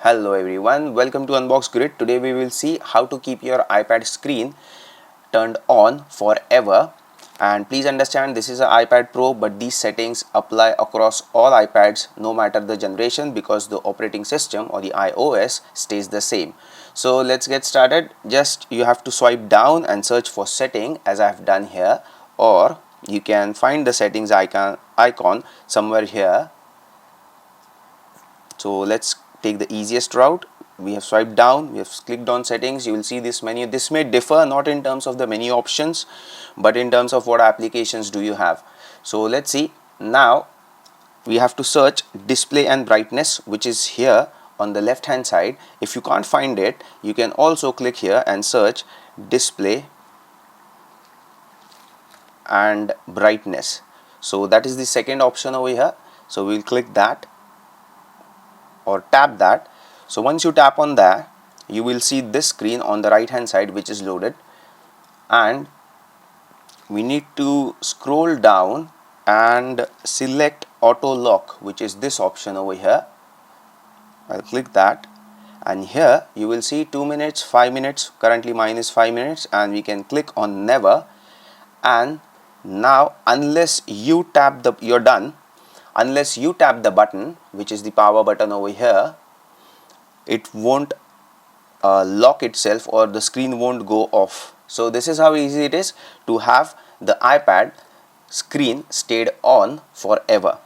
Hello everyone, welcome to Unbox Grid. Today we will see how to keep your iPad screen turned on forever. And please understand, this is an iPad Pro, but these settings apply across all iPads no matter the generation, because the operating system or the iOS stays the same. So let's get started. Just you have to swipe down and search for setting, as I have done here, or you can find the settings icon somewhere here. So let's take the easiest route. We have swiped down, we have clicked on settings. You will see this menu. This may differ not in terms of the menu options, but in terms of what applications do you have. So let's see. Now we have to search display and brightness, which is here on the left hand side. If you can't find it, you can also click here and search display and brightness. So that is the second option over here. So we'll click that or tap that. So once you tap on that, you will see this screen on the right hand side, which is loaded, and we need to scroll down and select auto lock, which is this option over here. I'll click that, and here you will see 2 minutes, 5 minutes. Currently mine is 5 minutes, and we can click on never. And now unless you tap the unless you tap the button, which is the power button over here, it won't lock itself, or the screen won't go off. So this is how easy it is to have the iPad screen stayed on forever.